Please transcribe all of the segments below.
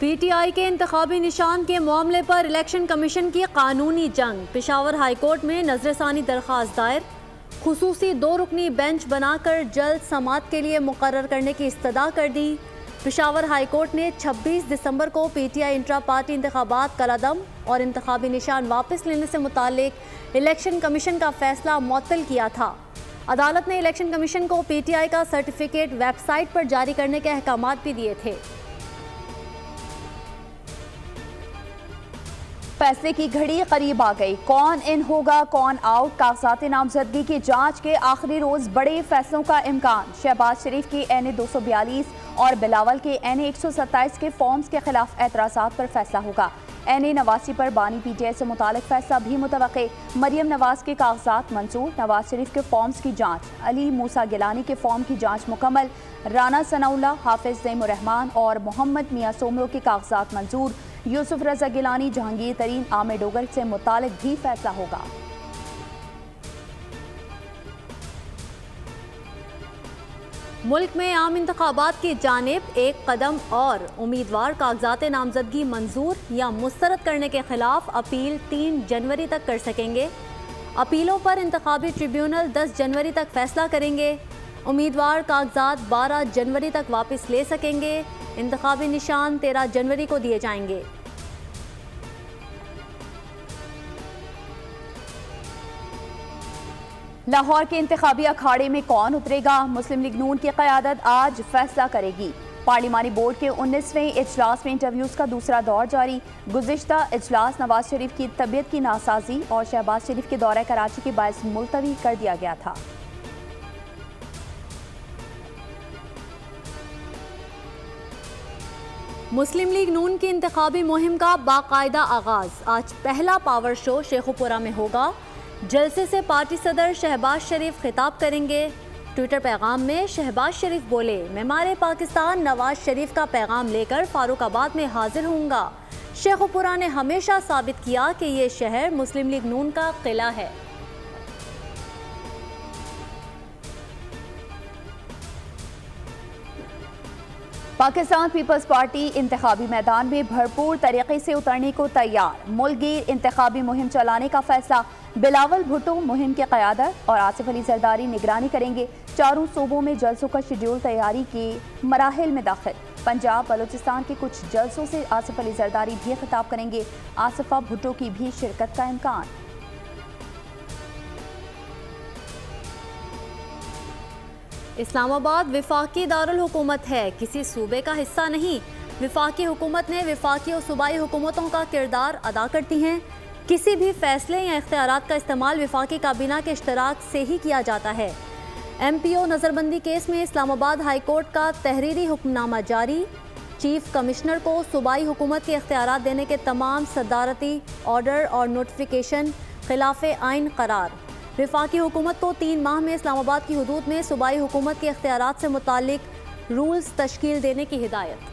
PTI के इंतखाबी निशान के मामले पर इलेक्शन कमीशन की कानूनी जंग। पेशावर हाई कोर्ट में नजरसानी दरख्वास्त दायर। खुसूसी 2 रुकनी बेंच बनाकर जल्द समाअत के लिए मुकर्रर करने की इस्तदा कर दी। पेशावर हाई कोर्ट ने 26 दिसंबर को PTI इंट्रा पार्टी इंतखाबात कलादम और इंतखाबी निशान वापस लेने से मुताल्लिक इलेक्शन कमीशन का फैसला मुअत्तल किया था। अदालत ने इलेक्शन कमीशन को PTI का सर्टिफिकेट वेबसाइट पर जारी करने के अहकामात भी दिए थे। फैसले की घड़ी करीब आ गई। कौन इन होगा कौन आउट, कागजात नामजदगी की जांच के आखिरी रोज बड़े फैसलों का इम्कान। शहबाज शरीफ की NA 242 और बिलावल के NA 127 के फॉर्म्स के खिलाफ एतराज़ात पर फैसला होगा। NA 89 पर बानी PTI से मुतालिक फैसला भी मुतवक्के। मरियम नवाज के कागजात मंजूर, नवाज शरीफ के फॉर्म्स की जांच, अली मूसा गिलानी के फॉर्म की जांच मुकम्मल, राना सनाउल्लाह, हाफिज ज़ैमुर रहमान और मोहम्मद मियां सोमरो के कागजात मंजूर। यूसुफ रजा गिलानी, जहांगीर तरीन, आमिर डोगर से मुतालिक भी फैसला होगा। मुल्क में आम इंतखाबात की जानिब एक कदम और। उम्मीदवार कागजात नामजदगी मंजूर या मुस्तरद करने के खिलाफ अपील 3 जनवरी तक कर सकेंगे। अपीलों पर इंतखाबी ट्रिब्यूनल 10 जनवरी तक फैसला करेंगे। उम्मीदवार कागजात 12 जनवरी तक वापस ले सकेंगे। इंतखाबी निशान 13 जनवरी को दिए जाएंगे। लाहौर के इंतखाबी अखाड़े में कौन उतरेगा, मुस्लिम लीग नून की क़यादत आज फैसला करेगी। पार्लिमानी बोर्ड के 19वें इजलास में इंटरव्यूज़ का दूसरा दौर जारी। गुज़िश्ता इजलास नवाज शरीफ की तबीयत की नासाजी और शहबाज शरीफ के दौरे कराची के बायस मुलतवी कर दिया गया था। मुस्लिम लीग नून की इंतखाबी मुहिम का बाकायदा आगाज। आज पहला पावर शो शेखुपुरा में होगा। जलसे से पार्टी सदर शहबाज शरीफ खिताब करेंगे। ट्विटर पैगाम में शहबाज शरीफ बोले, मैं मारे पाकिस्तान नवाज शरीफ का पैगाम लेकर फारूकाबाद में हाजिर होऊंगा। शेखुपुरा ने हमेशा साबित किया कि ये शहर मुस्लिम लीग नून का किला है। पाकिस्तान पीपल्स पार्टी इंतखाबी मैदान में भरपूर तरीके से उतरने को तैयार। मुल्कगीर इंतखाबी मुहिम चलाने का फैसला। बिलावल भुट्टो मुहिम की क़यादत और आसिफ अली जरदारी निगरानी करेंगे। चारों सूबों में जलसों का शेड्यूल तैयारी के मराहिल में दाखिल। पंजाब बलूचिस्तान के कुछ जलसों से आसिफ अली जरदारी भी खिताब करेंगे। आसिफा भुट्टो की भी शिरकत का इम्कान। इस्लामाबाद विफाकी दारुल हुकूमत है, किसी सूबे का हिस्सा नहीं। विफाकी हुकूमत ने विफाकी और सूबाई हुकूमतों का किरदार अदा करती हैं। किसी भी फैसले या इख्तियारात का इस्तेमाल विफाकी काबीना के इश्तराक से ही किया जाता है। MPO नज़रबंदी केस में इस्लामाबाद हाई कोर्ट का तहरीरी हुक्मनामा जारी। चीफ कमिश्नर को सूबाई हुकूमत के इख्तियारात देने के तमाम सदारती ऑर्डर और नोटिफिकेशन खिलाफ आइन करार। विफाकी हुकूमत को 3 माह में इस्लामाबाद की हुदूद में सूबाई हुकूमत के इख्तियारात से मुतालिक रूल्स तश्कील देने की हिदायत।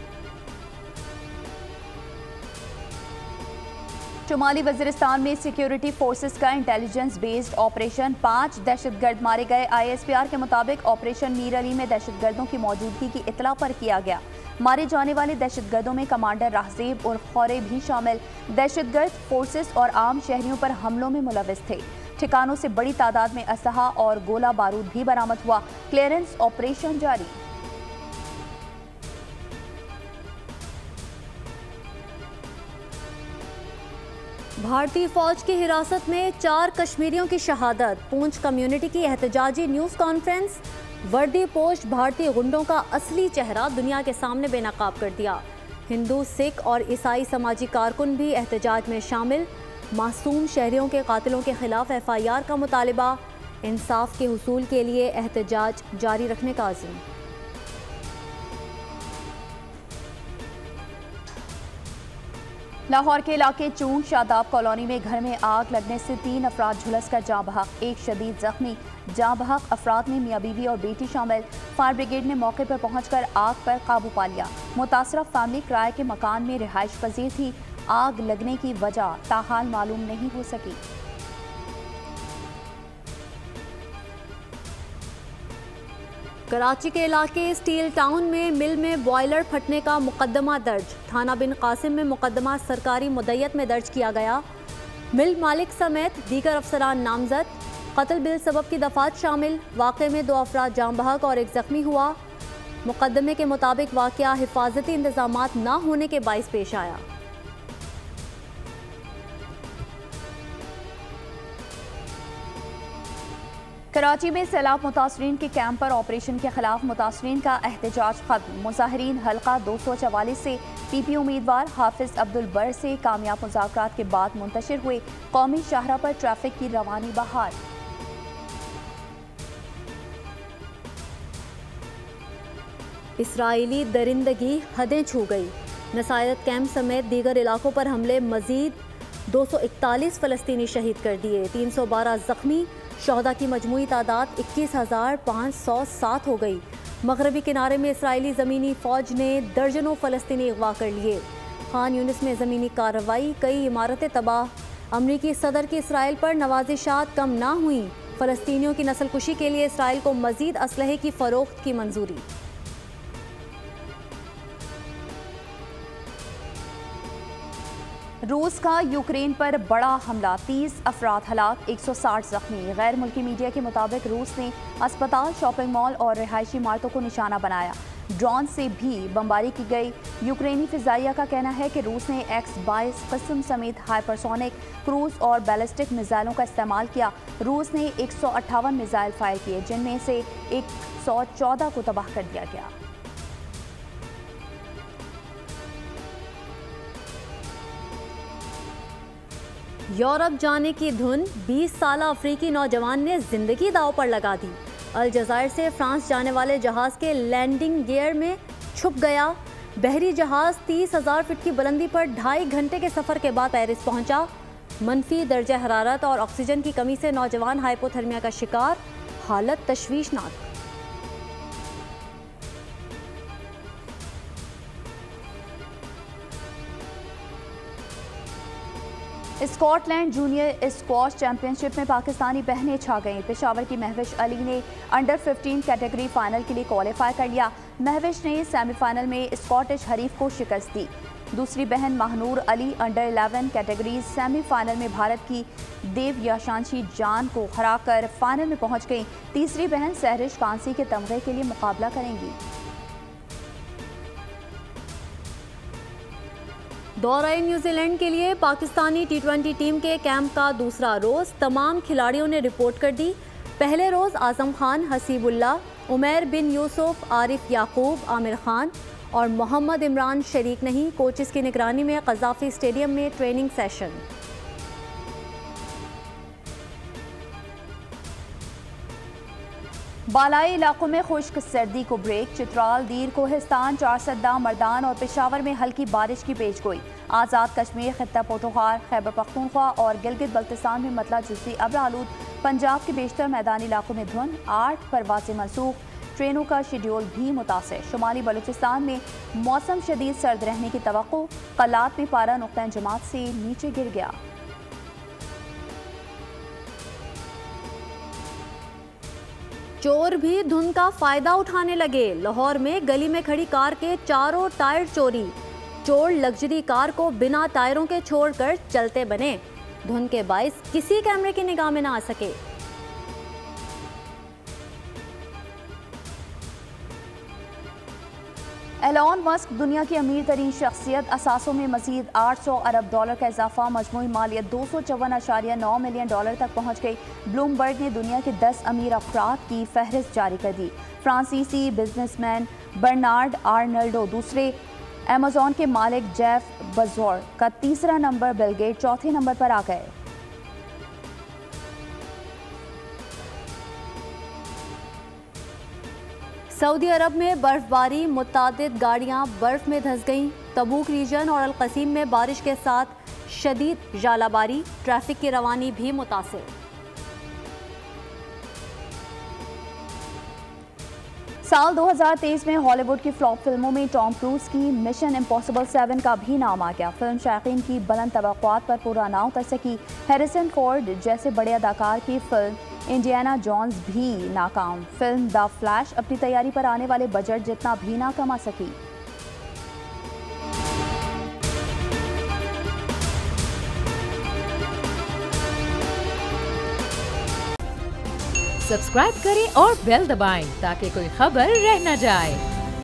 शुमाली वज़ीरिस्तान में सिक्योरिटी फोर्सेस का इंटेलिजेंस बेस्ड ऑपरेशन। 5 दहशतगर्द मारे गए। ISPR के मुताबिक ऑपरेशन मीर अली में दहशतगर्दों की मौजूदगी की इतला पर किया गया। मारे जाने वाले दहशतगर्दों में कमांडर राहज़ेब और खौरे भी शामिल। दहशतगर्द फोर्सेस और आम शहरियों पर हमलों में मुलविस थे। ठिकानों से बड़ी तादाद में असलहा और गोला बारूद भी बरामद हुआ। क्लियरेंस ऑपरेशन जारी। भारतीय फौज की हिरासत में 4 कश्मीरियों की शहादत। पूंछ कम्युनिटी की एहतजाजी न्यूज़ कॉन्फ्रेंस। वर्दी पोश भारतीय गुंडों का असली चेहरा दुनिया के सामने बेनकाब कर दिया। हिंदू, सिख और ईसाई समाजी कारकुन भी एहतजाज में शामिल। मासूम शहरियों के कातिलों के खिलाफ FIR का मुतालिबा। इंसाफ के हुसूल के लिए एहतजाज जारी रखने का अज़्म। लाहौर के इलाके चूंग शादाब कॉलोनी में घर में आग लगने से 3 अफराद झुलस कर जाँ बहक, 1 शदीद जख्मी। जाँ बहक अफराद में मियाँ बीवी और बेटी शामिल। फायर ब्रिगेड ने मौके पर पहुंचकर आग पर काबू पा लिया। मुतासरा फैमिली किराए के मकान में रिहाइश पजीर थी। आग लगने की वजह ताहाल मालूम नहीं हो सकी। कराची के इलाके स्टील टाउन में मिल में बॉयलर फटने का मुकदमा दर्ज। थाना बिन कासिम में मुकदमा सरकारी मुद्दयत में दर्ज किया गया। मिल मालिक समेत दीगर अफसरान नामजद। कत्ल बिल सबब की दफात शामिल। वाक़े में 2 अफराद जाम बहक और 1 जख्मी हुआ। मुकदमे के मुताबिक वाक़या हिफाजती इंतजामात न होने के बाइस पेश आया। कराची में सैलाब मुतासरीन के कैंप पर ऑपरेशन के खिलाफ मुतासरीन का एहतजाज खत्म। मुजाहिरीन हल्का 244 से पीपी उम्मीदवार हाफिज अब्दुल बर से कामयाब मुज़ाकरात के बाद मुंतशिर हुए कौमी शाहरा पर ट्रैफिक की रवानी बहाल। इसराइली दरिंदगी हदें छू गई। नसायत कैंप समेत दीगर इलाकों पर हमले। मजीद 241 फ़लस्तीनी शहीद कर दिए। 312 जख्मी। शोहदा की मजमूई तादाद 21,507 हो गई। मगरबी किनारे में इसराइली ज़मीनी फ़ौज ने दर्जनों फ़लस्तीनी अगवा कर लिए। खान यूनिस में ज़मीनी कार्रवाई। कई इमारतें तबाह। अमरीकी सदर की इसराइल पर नवाजिशात कम ना हुई। फ़लस्तीनियों की नस्लकुशी के लिए इसराइल को मज़ीद असलहे की फ़रोख्त की मंजूरी। रूस का यूक्रेन पर बड़ा हमला। 30 अफराद हलाक, 160 जख्मी। गैर मुल्की मीडिया के मुताबिक रूस ने अस्पताल, शॉपिंग मॉल और रिहायशी इमारतों को निशाना बनाया। ड्रोन से भी बमबारी की गई। यूक्रेनी फिजाइया का कहना है कि रूस ने X-22 किस्म समेत हाइपरसोनिक, क्रूज और बैलिस्टिक मिसाइलों का इस्तेमाल किया। रूस ने 158 मिसाइल फायर किए, जिनमें से 114 को तबाह कर दिया गया। यूरोप जाने की धुन। 20 साल अफ्रीकी नौजवान ने जिंदगी दांव पर लगा दी। अल जज़ायर से फ्रांस जाने वाले जहाज के लैंडिंग गियर में छुप गया। बहरी जहाज 30,000 फीट की बुलंदी पर 2.5 घंटे के सफर के बाद पेरिस पहुंचा। मनफी दर्जा हरारत और ऑक्सीजन की कमी से नौजवान हाइपोथर्मिया का शिकार। हालत तशवीशनाक। स्कॉटलैंड जूनियर स्क्वॉश चैंपियनशिप में पाकिस्तानी बहनें छा गईं। पेशावर की महविश अली ने अंडर 15 कैटेगरी फाइनल के लिए क्वालिफाई कर लिया। महविश ने सेमीफाइनल में स्कॉटिश हरीफ को शिकस्त दी। दूसरी बहन Mahnoor Ali under 11 category semifinal में भारत की देव याशांशी जान को हराकर फाइनल में पहुंच गई। तीसरी बहन सहरिश कांसी के तमगे के लिए मुकाबला करेंगी। दौरा न्यूजीलैंड के लिए पाकिस्तानी T20 टीम के कैंप का दूसरा रोज़। तमाम खिलाड़ियों ने रिपोर्ट कर दी। पहले रोज़ आज़म खान, हसीबुल्ला, उमैर बिन यूसुफ, आरिफ याकूब, आमिर खान और मोहम्मद इमरान शरीक नहीं। कोचेस की निगरानी में क़ज़ाफ़ी स्टेडियम में ट्रेनिंग सेशन। बालाई इलाकों में खुश्क सर्दी को ब्रेक। चित्राल, दीर, कोहिस्तान, चारसद्दा, मर्दान और पेशावर में हल्की बारिश की पेशगोई। आज़ाद कश्मीर, खित्ता पोठोहार, खैबर पख्तूनख्वा और गिलगित बल्तिस्तान में मतला जुज़ी अब्र आलूद। पंजाब के बेशतर मैदानी इलाकों में धुंध। 8 परवाज़ें मनसूख। ट्रेनों का शेड्यूल भी मुतासिर। शुमाली बलूचिस्तान में मौसम शदीद सर्द रहने की तवक्को। कलात में पारा नुक्ता जमात से नीचे गिर गया। चोर भी धुंध का फायदा उठाने लगे। लाहौर में गली में खड़ी कार के चारों टायर चोरी। चोर लग्जरी कार को बिना टायरों के छोड़कर चलते बने। धुंध के बाइस किसी कैमरे की निगाह में ना आ सके। एलॉन मस्क दुनिया की अमीर तरीन शख्सियत। असासों में मजीद $800 अरब का इजाफा। मजमूई मालियत $254.9 मिलियन तक पहुँच गई। ब्लूमबर्ग ने दुनिया के 10 अमीर अफराद की फहरिस्त जारी कर दी। फ्रांसीसी बिजनेसमैन बर्नार्ड आर्नल्डो दूसरे, अमेजॉन के मालिक जेफ बेजोस का तीसरा नंबर, बिल गेट चौथे नंबर पर आ गए। सऊदी अरब में बर्फबारी। मुतादिद गाड़ियां बर्फ में धंस गईं। तबूक रीजन और अल कसीम में बारिश के साथ शदीद जालाबारी। ट्रैफिक की रवानी भी मुतासिर। साल 2023 में हॉलीवुड की फ्लॉप फिल्मों में टॉम क्रूज की मिशन इम्पॉसिबल 7 का भी नाम आ गया। फिल्म शायकीन की बुलंद तवक्कुआत पर पूरा ना उतर सकी। हैरिसन फोर्ड जैसे बड़े अदाकार की फिल्म इंडियाना जोन्स भी नाकाम। फिल्म द फ्लैश अपनी तैयारी पर आने वाले बजट जितना भी ना कमा सकी। सब्सक्राइब करें और बेल दबाएं ताकि कोई खबर रह न जाए।